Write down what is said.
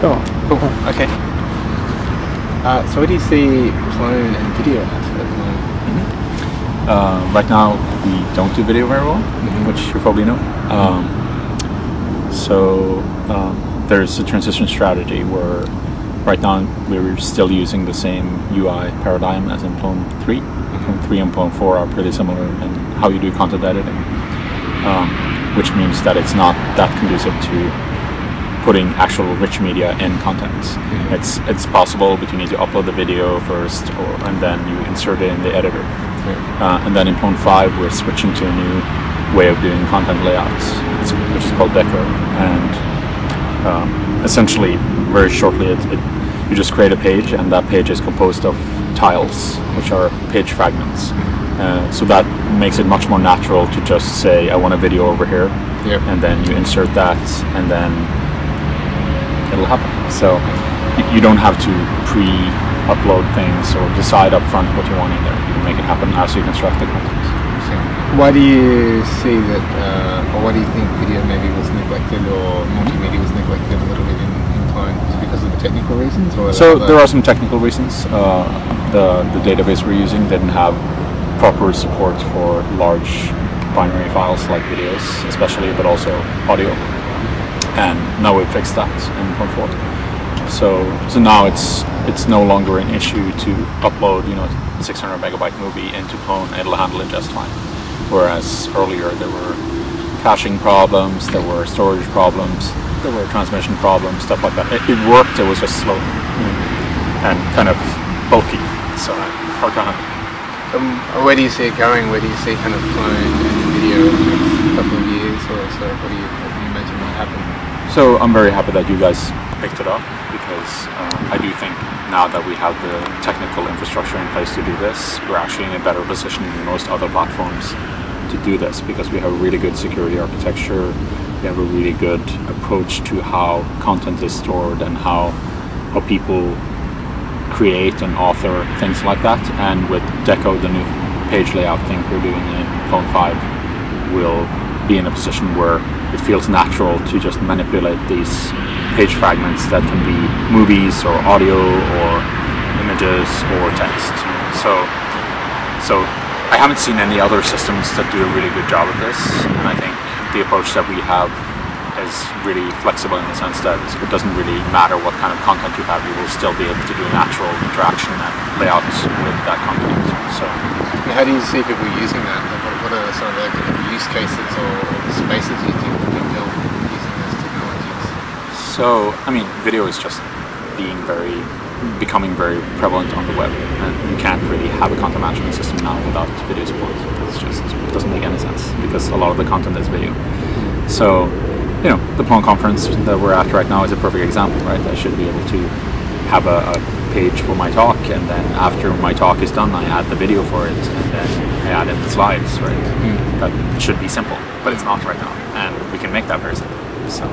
Cool. Okay. So where do you see Plone and video at the moment? Right now we don't do video very well, which you probably know. There's a transition strategy where right now we're still using the same UI paradigm as in Plone 3. Plone 3 and Plone 4 are pretty similar in how you do content editing, which means that it's not that conducive to putting actual rich media in content. It's possible, but you need to upload the video first, and then you insert it in the editor. And then in Plone 5 we're switching to a new way of doing content layouts, which is called Deco, and essentially very shortly you just create a page, and that page is composed of tiles, which are page fragments. So that makes it much more natural to just say, I want a video over here, and then you insert that, and then it'll happen. So you don't have to pre-upload things or decide up front what you want in there. You can make it happen as you construct the content. Why do you see that, or why do you think video maybe was neglected, or multimedia was neglected a little bit in Plone? Is it because of the technical reasons? Or so there are some technical reasons. The database we're using didn't have proper support for large binary files like videos, especially, but also audio. And now we've fixed that in Plone 4. So now it's no longer an issue to upload, a 600 megabyte movie into Plone. It'll handle it just fine. Whereas earlier there were caching problems, there were storage problems, there were transmission problems, stuff like that. It worked, it was just slow and kind of bulky, so hard to handle. Where do you see it going? Where do you see kind of Plone and video in the next couple of years or so? What do you imagine might happen? So I'm very happy that you guys picked it up, because I do think now that we have the technical infrastructure in place to do this, we're actually in a better position than most other platforms to do this, because we have a really good security architecture, we have a really good approach to how content is stored and how people create and author things like that. And with Deco, the new page layout thing we're doing in Plone 5, we'll be in a position where it feels natural to just manipulate these page fragments that can be movies or audio or images or text. So I haven't seen any other systems that do a really good job of this, and I think the approach that we have is really flexible in the sense that it doesn't really matter what kind of content you have, you will still be able to do natural interaction and layouts with that content. So how do you see people using that? What are some of the kind of use cases or spaces you think will be built using those technologies? So, I mean, video is just becoming very prevalent on the web, and you can't really have a content management system now without video support. It doesn't make any sense, because a lot of the content is video. So, the Plone conference that we're at right now is a perfect example, right? I should be able to have a page for my talk, and then after my talk is done, I add the video for it, and then I add in the slides, right? That should be simple, but it's not right now, and we can make that very simple. So.